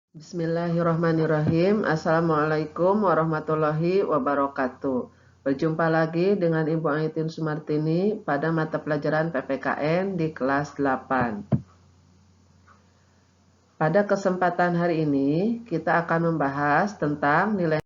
Bismillahirrahmanirrahim. Assalamualaikum warahmatullahi wabarakatuh. Berjumpa lagi dengan Ibu Aitin Sumartini pada mata pelajaran PPKN di kelas 8. Pada kesempatan hari ini, kita akan membahas tentang nilai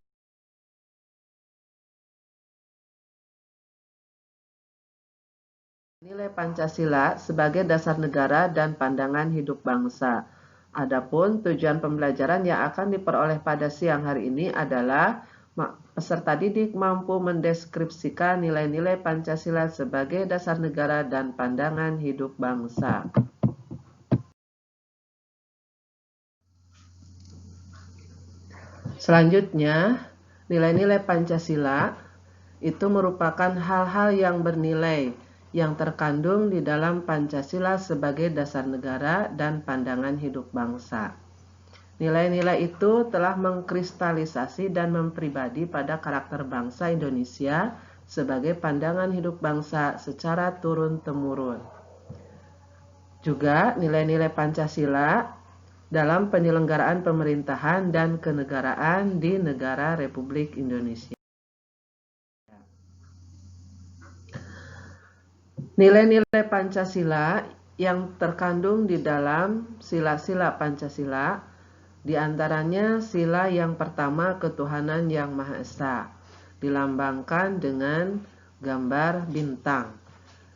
Pancasila sebagai dasar negara dan pandangan hidup bangsa. Adapun tujuan pembelajaran yang akan diperoleh pada siang hari ini adalah peserta didik mampu mendeskripsikan nilai-nilai Pancasila sebagai dasar negara dan pandangan hidup bangsa. Selanjutnya, nilai-nilai Pancasila itu merupakan hal-hal yang bernilai yang terkandung di dalam Pancasila sebagai dasar negara dan pandangan hidup bangsa. Nilai-nilai itu telah mengkristalisasi dan mempribadi pada karakter bangsa Indonesia sebagai pandangan hidup bangsa secara turun-temurun. Juga nilai-nilai Pancasila dalam penyelenggaraan pemerintahan dan kenegaraan di negara Republik Indonesia. Nilai-nilai Pancasila yang terkandung di dalam sila-sila Pancasila, diantaranya sila yang pertama ketuhanan yang Maha Esa, dilambangkan dengan gambar bintang,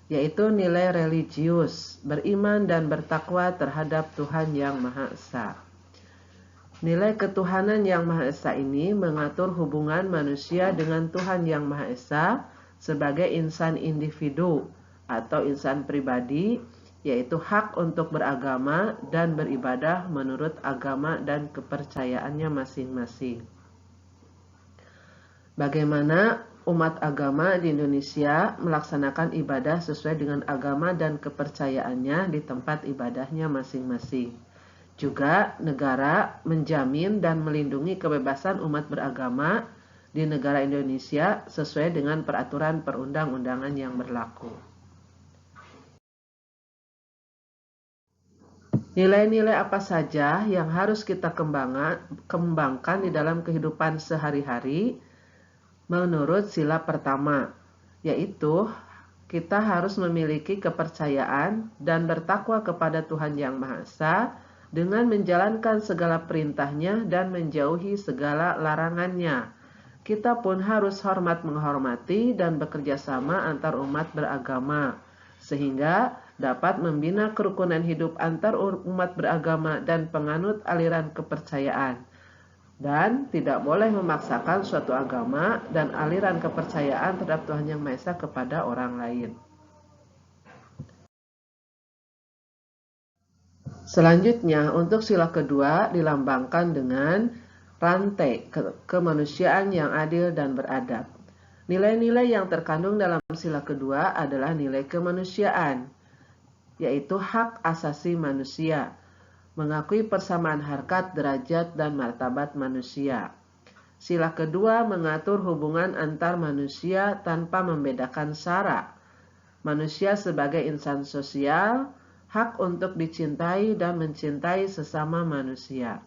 yaitu nilai religius, beriman dan bertakwa terhadap Tuhan yang Maha Esa. Nilai ketuhanan yang Maha Esa ini mengatur hubungan manusia dengan Tuhan yang Maha Esa sebagai insan individu atau insan pribadi, yaitu hak untuk beragama dan beribadah menurut agama dan kepercayaannya masing-masing. Bagaimana umat agama di Indonesia melaksanakan ibadah sesuai dengan agama dan kepercayaannya di tempat ibadahnya masing-masing. Juga negara menjamin dan melindungi kebebasan umat beragama di negara Indonesia sesuai dengan peraturan perundang-undangan yang berlaku. Nilai-nilai apa saja yang harus kita kembangkan di dalam kehidupan sehari-hari menurut sila pertama, yaitu kita harus memiliki kepercayaan dan bertakwa kepada Tuhan Yang Maha Esa dengan menjalankan segala perintahnya dan menjauhi segala larangannya. Kita pun harus hormat menghormati dan bekerja sama antar umat beragama, sehingga dapat membina kerukunan hidup antar umat beragama dan penganut aliran kepercayaan. Dan tidak boleh memaksakan suatu agama dan aliran kepercayaan terhadap Tuhan Yang Maha Esa kepada orang lain. Selanjutnya, untuk sila kedua dilambangkan dengan rantai kemanusiaan yang adil dan beradab. Nilai-nilai yang terkandung dalam sila kedua adalah nilai kemanusiaan, yaitu hak asasi manusia, mengakui persamaan harkat, derajat, dan martabat manusia. Sila kedua mengatur hubungan antar manusia tanpa membedakan sara. Manusia sebagai insan sosial, hak untuk dicintai dan mencintai sesama manusia.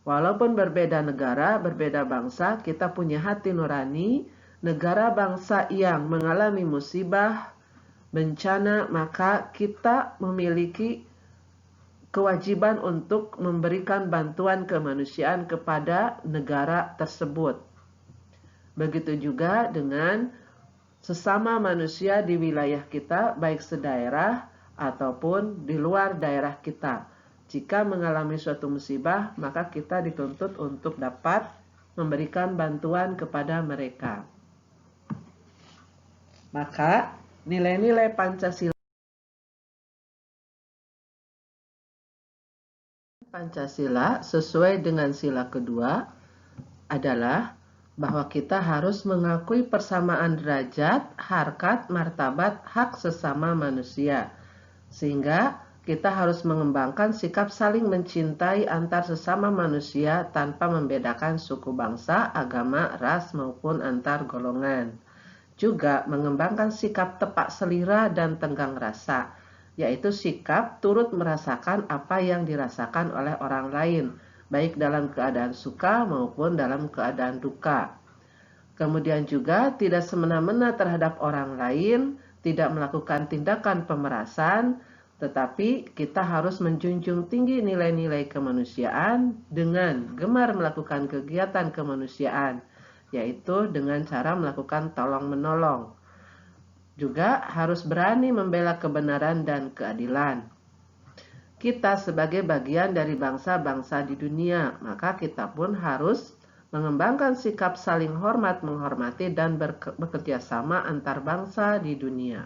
Walaupun berbeda negara, berbeda bangsa, kita punya hati nurani. Negara bangsa yang mengalami musibah, bencana, maka kita memiliki kewajiban untuk memberikan bantuan kemanusiaan kepada negara tersebut. Begitu juga dengan sesama manusia di wilayah kita, baik sedaerah ataupun di luar daerah kita. Jika mengalami suatu musibah, maka kita dituntut untuk dapat memberikan bantuan kepada mereka. Maka nilai-nilai Pancasila sesuai dengan sila kedua adalah bahwa kita harus mengakui persamaan derajat, harkat, martabat, hak sesama manusia. Sehingga kita harus mengembangkan sikap saling mencintai antar sesama manusia tanpa membedakan suku bangsa, agama, ras, maupun antar golongan. Juga mengembangkan sikap tepak selira dan tenggang rasa, yaitu sikap turut merasakan apa yang dirasakan oleh orang lain, baik dalam keadaan suka maupun dalam keadaan duka. Kemudian juga tidak semena-mena terhadap orang lain, tidak melakukan tindakan pemerasan, tetapi kita harus menjunjung tinggi nilai-nilai kemanusiaan dengan gemar melakukan kegiatan kemanusiaan, yaitu dengan cara melakukan tolong-menolong. Juga harus berani membela kebenaran dan keadilan. Kita sebagai bagian dari bangsa-bangsa di dunia, maka kita pun harus mengembangkan sikap saling hormat, menghormati, dan bekerja sama antar bangsa di dunia.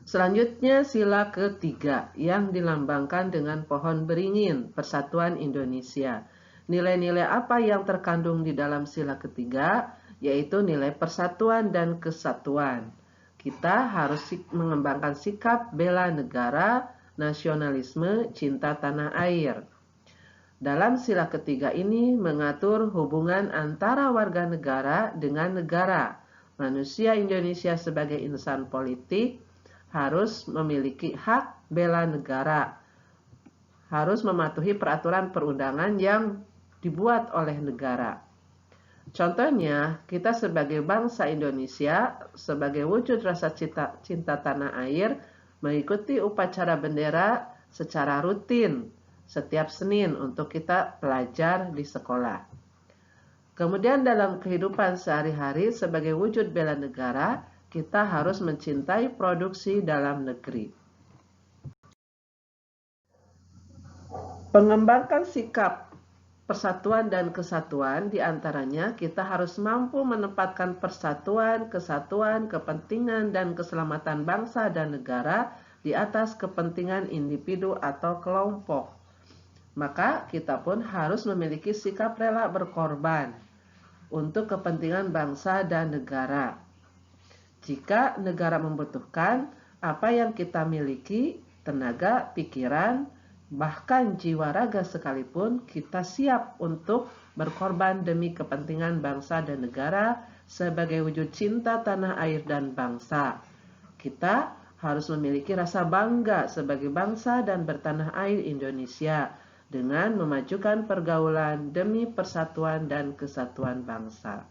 Selanjutnya sila ketiga yang dilambangkan dengan pohon beringin, Persatuan Indonesia. Nilai-nilai apa yang terkandung di dalam sila ketiga? Yaitu nilai persatuan dan kesatuan. Kita harus mengembangkan sikap bela negara, nasionalisme, cinta tanah air. Dalam sila ketiga ini mengatur hubungan antara warga negara dengan negara. Manusia Indonesia sebagai insan politik harus memiliki hak bela negara, harus mematuhi peraturan perundangan yang dibuat oleh negara. Contohnya, kita sebagai bangsa Indonesia, sebagai wujud rasa cinta tanah air, mengikuti upacara bendera secara rutin setiap Senin untuk kita belajar di sekolah. Kemudian dalam kehidupan sehari-hari sebagai wujud bela negara, kita harus mencintai produksi dalam negeri. Mengembangkan sikap persatuan dan kesatuan, diantaranya kita harus mampu menempatkan persatuan, kesatuan, kepentingan, dan keselamatan bangsa dan negara di atas kepentingan individu atau kelompok. Maka kita pun harus memiliki sikap rela berkorban untuk kepentingan bangsa dan negara. Jika negara membutuhkan apa yang kita miliki, tenaga, pikiran, bahkan jiwa raga sekalipun, kita siap untuk berkorban demi kepentingan bangsa dan negara sebagai wujud cinta tanah air dan bangsa. Kita harus memiliki rasa bangga sebagai bangsa dan bertanah air Indonesia dengan memajukan pergaulan demi persatuan dan kesatuan bangsa.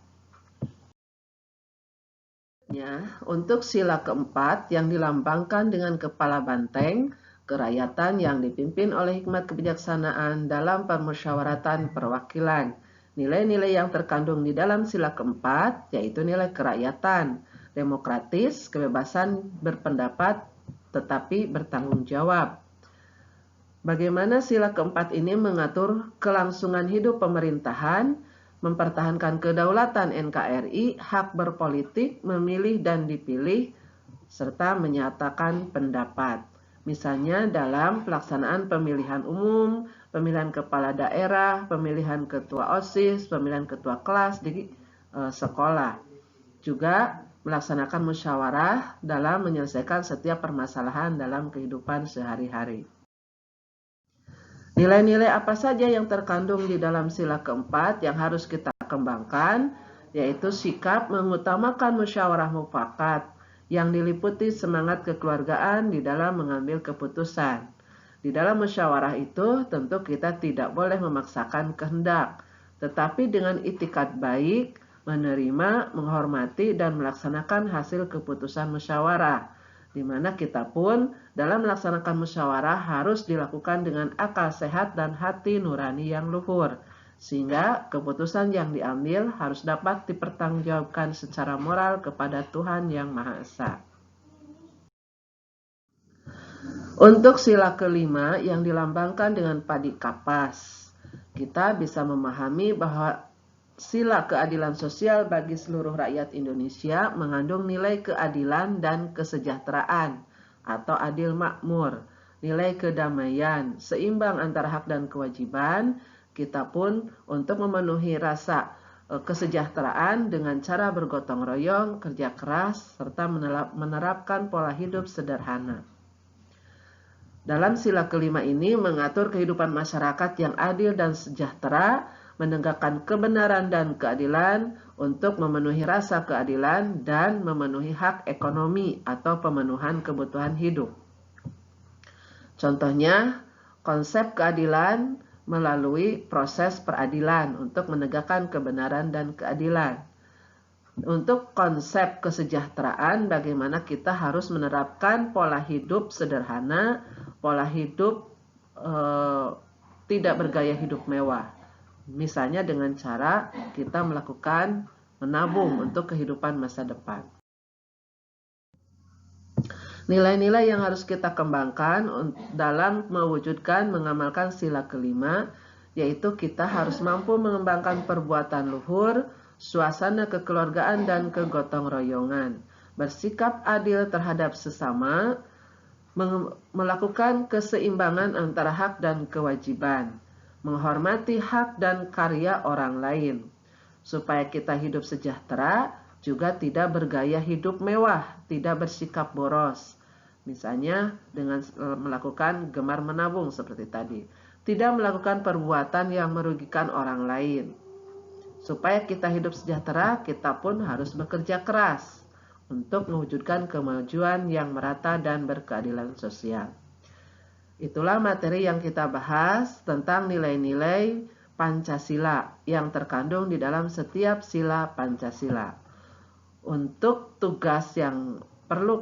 Untuk sila keempat yang dilambangkan dengan kepala banteng, kerakyatan yang dipimpin oleh hikmat kebijaksanaan dalam permusyawaratan perwakilan. Nilai-nilai yang terkandung di dalam sila keempat yaitu nilai kerakyatan, demokratis, kebebasan berpendapat tetapi bertanggung jawab. Bagaimana sila keempat ini mengatur kelangsungan hidup pemerintahan, mempertahankan kedaulatan NKRI, hak berpolitik, memilih dan dipilih, serta menyatakan pendapat. Misalnya dalam pelaksanaan pemilihan umum, pemilihan kepala daerah, pemilihan ketua OSIS, pemilihan ketua kelas di sekolah. Juga melaksanakan musyawarah dalam menyelesaikan setiap permasalahan dalam kehidupan sehari-hari. Nilai-nilai apa saja yang terkandung di dalam sila keempat yang harus kita kembangkan, yaitu sikap mengutamakan musyawarah mufakat, yang diliputi semangat kekeluargaan di dalam mengambil keputusan. Di dalam musyawarah itu tentu kita tidak boleh memaksakan kehendak, tetapi dengan itikad baik, menerima, menghormati, dan melaksanakan hasil keputusan musyawarah, di mana kita pun dalam melaksanakan musyawarah harus dilakukan dengan akal sehat dan hati nurani yang luhur, sehingga keputusan yang diambil harus dapat dipertanggungjawabkan secara moral kepada Tuhan Yang Maha Esa. Untuk sila kelima yang dilambangkan dengan padi kapas, kita bisa memahami bahwa sila keadilan sosial bagi seluruh rakyat Indonesia mengandung nilai keadilan dan kesejahteraan atau adil makmur, nilai kedamaian, seimbang antara hak dan kewajiban. Kita pun untuk memenuhi rasa kesejahteraan dengan cara bergotong royong, kerja keras, serta menerapkan pola hidup sederhana. Dalam sila kelima ini mengatur kehidupan masyarakat yang adil dan sejahtera, menegakkan kebenaran dan keadilan untuk memenuhi rasa keadilan dan memenuhi hak ekonomi atau pemenuhan kebutuhan hidup. Contohnya, konsep keadilan melalui proses peradilan untuk menegakkan kebenaran dan keadilan. Untuk konsep kesejahteraan, bagaimana kita harus menerapkan pola hidup sederhana, pola hidup tidak bergaya hidup mewah. Misalnya dengan cara kita melakukan menabung untuk kehidupan masa depan. Nilai-nilai yang harus kita kembangkan dalam mewujudkan mengamalkan sila kelima, yaitu kita harus mampu mengembangkan perbuatan luhur, suasana kekeluargaan dan kegotong royongan, bersikap adil terhadap sesama, melakukan keseimbangan antara hak dan kewajiban, menghormati hak dan karya orang lain, supaya kita hidup sejahtera, juga tidak bergaya hidup mewah, tidak bersikap boros. Misalnya dengan melakukan gemar menabung seperti tadi. Tidak melakukan perbuatan yang merugikan orang lain. Supaya kita hidup sejahtera, kita pun harus bekerja keras untuk mewujudkan kemajuan yang merata dan berkeadilan sosial. Itulah materi yang kita bahas tentang nilai-nilai Pancasila yang terkandung di dalam setiap sila Pancasila. Untuk tugas yang perlu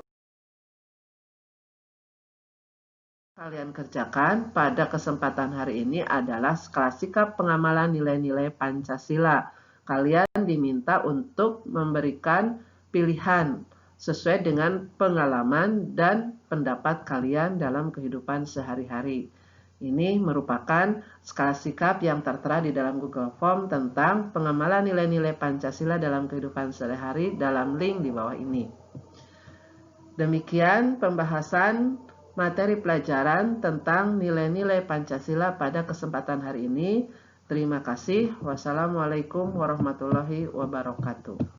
kalian kerjakan pada kesempatan hari ini adalah kelas sikap pengamalan nilai-nilai Pancasila. Kalian diminta untuk memberikan pilihan sesuai dengan pengalaman dan pendapat kalian dalam kehidupan sehari-hari. Ini merupakan skala sikap yang tertera di dalam Google Form tentang pengamalan nilai-nilai Pancasila dalam kehidupan sehari-hari dalam link di bawah ini. Demikian pembahasan materi pelajaran tentang nilai-nilai Pancasila pada kesempatan hari ini. Terima kasih. Wassalamualaikum warahmatullahi wabarakatuh.